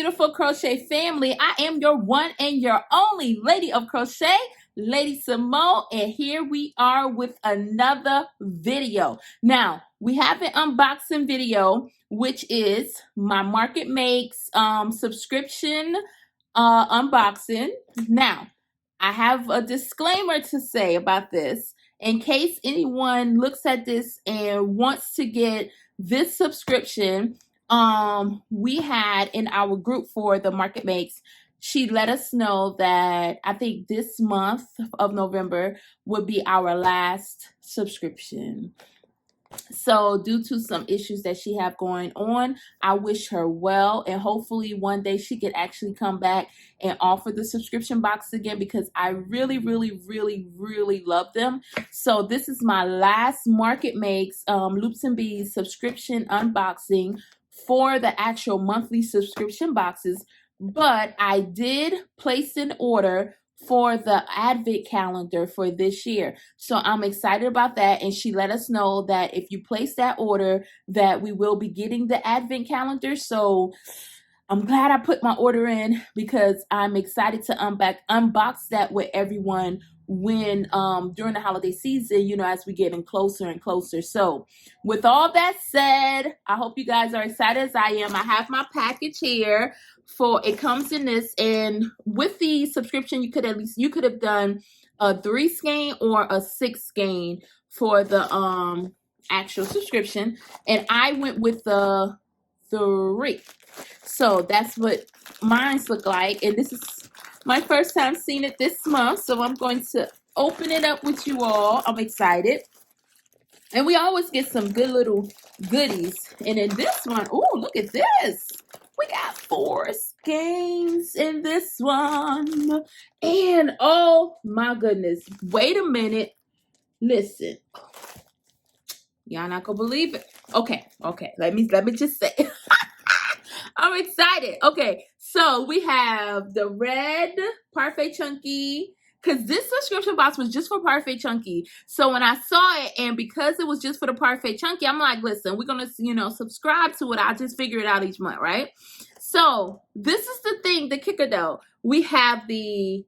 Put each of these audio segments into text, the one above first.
beautiful crochet family. I am your one and your only Lady of Crochet, Lady Simone, and here we are with another video. Now, we have an unboxing video, which is my Market Makes subscription unboxing. Now, I have a disclaimer to say about this in case anyone looks at this and wants to get this subscription. We had in our group for the Market Makes, she let us know that I think this month of November would be our last subscription. So due to some issues that she have going on, I wish her well, and hopefully one day she could actually come back and offer the subscription box again, because I really love them. So this is my last Market Makes Loops and Beads subscription unboxing for the actual monthly subscription boxes, but I did place an order for the advent calendar for this year. So I'm excited about that, and she let us know that if you place that order that we will be getting the advent calendar. So I'm glad I put my order in, because I'm excited to unbox that with everyone when during the holiday season, you know, as we getting closer and closer. So with all that said, I hope you guys are excited as I am. I have my package here. It comes in this, and with the subscription you could have done a 3 skein or a 6 skein for the actual subscription, and I went with the 3. So that's what mine's look like, and this is my first time seeing it this month, so I'm going to open it up with you all. I'm excited. And we always get some good little goodies. And in this one, oh, look at this. We got 4 skeins in this one. And oh my goodness, wait a minute. Listen. Y'all not gonna believe it. Okay. Let me just say. I'm excited. Okay, so we have the red Parfait Chunky, because this subscription box was just for Parfait Chunky. So when I saw it, and because it was just for the Parfait Chunky, I'm like, listen, we're gonna, subscribe to it. I just figure it out each month, right? So this is the thing, the kicker though. We have the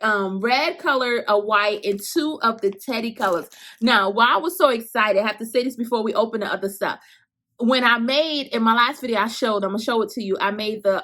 red color, a white, and 2 of the teddy colors. Now, why I was so excited, I have to say this before we open the other stuff. When I made, in my last video, I'm gonna show it to you. I made the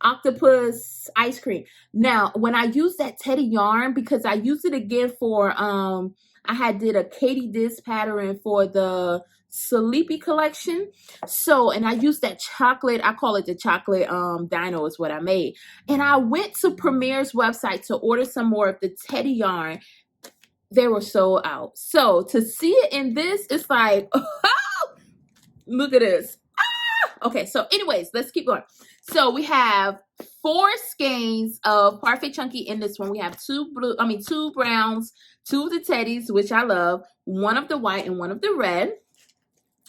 octopus ice cream. Now, when I used that teddy yarn, because I used it again for, I did a Katie Diz pattern for the Sleepy collection. So, and I used that chocolate, I call it the chocolate dino is what I made. And I went to Premier's website to order some more of the teddy yarn. They were sold out. So to see it in this, it's like, look at this. Okay, so anyways, let's keep going. So we have 4 skeins of Parfait Chunky in this one. We have 2 browns, 2 of the teddies, which I love, 1 of the white and 1 of the red.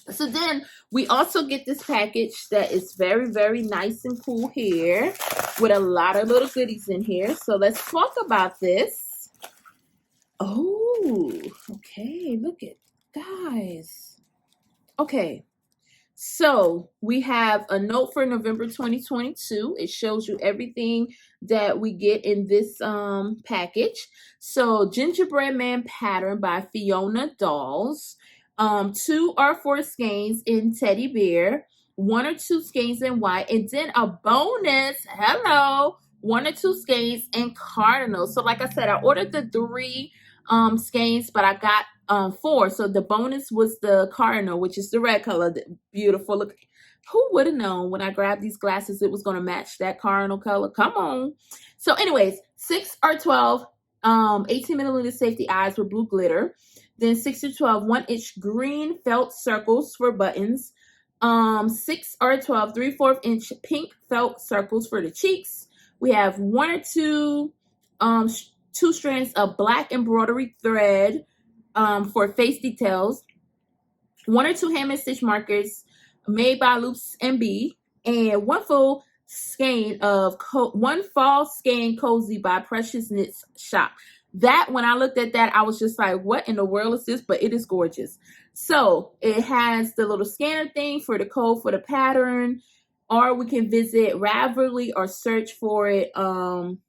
So then we also get this package that is very nice and cool here, with a lot of little goodies in here. So let's talk about this. Oh, okay, look at guys. Okay. So we have a note for November 2022. It shows you everything that we get in this package. So Gingerbread Man pattern by Fiona Dolls. 2 or 4 skeins in teddy bear, 1 or 2 skeins in white, and then a bonus, 1 or 2 skeins in cardinal. So like I said, I ordered the 3 skeins, but I got 4. So the bonus was the cardinal, which is the red color. Beautiful. Look, who would have known when I grabbed these glasses it was going to match that cardinal color? Come on. So anyways, 6 or 12 18 milliliter safety eyes with blue glitter. Then 6 to 12 1-inch green felt circles for buttons. 6 or 12 3/4 inch pink felt circles for the cheeks. We have 1 or 2 2 strands of black embroidery thread for face details, 1 or 2 hand and stitch markers made by Loops and Bee, and 1 full skein of 1 fall skein cozy by Precious Knits Shop. That, when I looked at that, I was just like, what in the world is this? But it is gorgeous. So it has the little scanner thing for the code for the pattern. or we can visit Ravelry or search for it on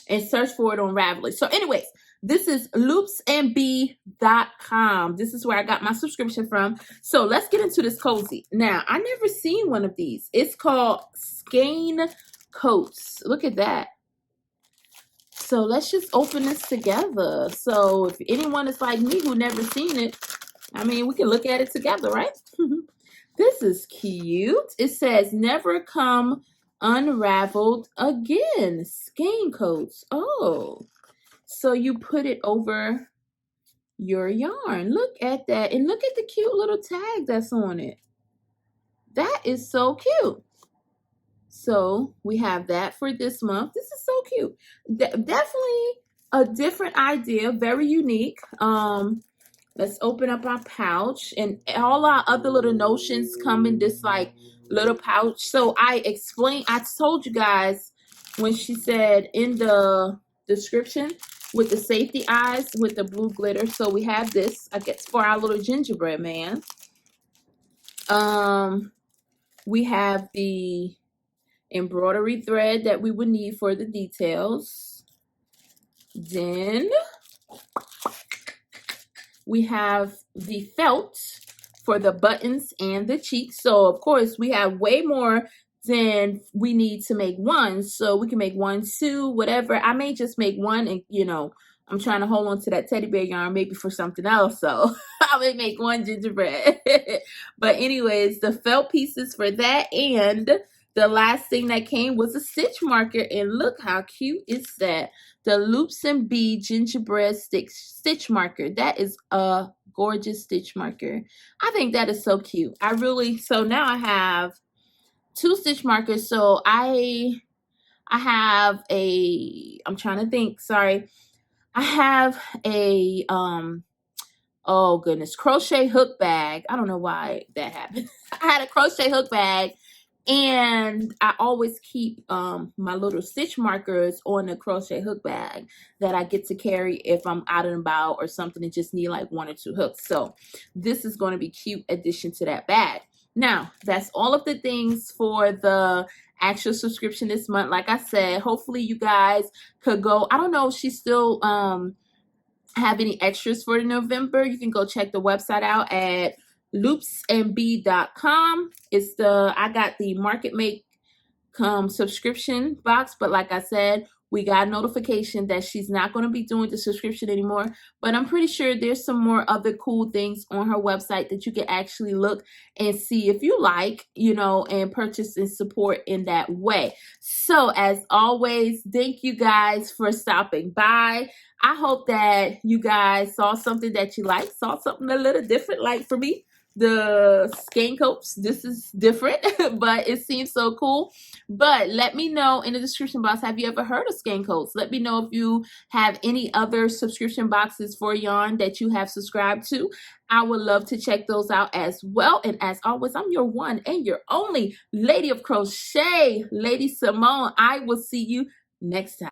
Ravelry. So anyways, this is loopsandbee.com. This is where I got my subscription from. So let's get into this cozy. Now, I never seen one of these. It's called Skein Coats. Look at that. So let's just open this together. So if anyone is like me who never seen it, I mean, we can look at it together, right? This is cute. It says, never come unraveled again. Skein Coats. Oh, so you put it over your yarn. Look at that. And look at the cute little tag that's on it. That is so cute. So we have that for this month. This is so cute. Definitely a different idea. Very unique. Let's open up our pouch. And all our other little notions come in this like little pouch. So I told you guys when she said in the description with the safety eyes with the blue glitter. So we have this, I guess, for our little gingerbread man. We have the embroidery thread that we would need for the details. Then we have the felt for the buttons and the cheeks. So of course we have way more than we need to make one. So we can make 1, 2, whatever. I may just make one, and you know, I'm trying to hold on to that teddy bear yarn maybe for something else. So I may make 1 gingerbread. But anyways, the felt pieces for that, and the last thing that came was a stitch marker, and look how cute is that. The Loops and Bee gingerbread stitch marker. That is a gorgeous stitch marker. I think that is so cute. So now I have 2 stitch markers. So I have I'm trying to think, sorry. I have a, oh goodness, crochet hook bag. I don't know why that happened. I had a crochet hook bag, and I always keep my little stitch markers on the crochet hook bag that I get to carry if I'm out and about or something and just need like 1 or 2 hooks. So this is going to be cute addition to that bag. Now, that's all of the things for the actual subscription this month. Like I said, hopefully you guys could go. I don't know if she's still have any extras for November. You can go check the website out at loopsandbee.com. I got the Market Make subscription box, but like I said, we got a notification that she's not going to be doing the subscription anymore. But I'm pretty sure there's some more other cool things on her website that you can actually look and see if you like, you know, and purchase and support in that way. So as always, thank you guys for stopping by. I hope that you guys saw something that you liked, saw something a little different. Like for me, the skein coats, this is different, but it seems so cool. But let me know in the description box, have you ever heard of skein coats? Let me know if you have any other subscription boxes for yarn that you have subscribed to. I would love to check those out as well. And as always, I'm your one and your only Lady of Crochet, Lady Simone. I will see you next time.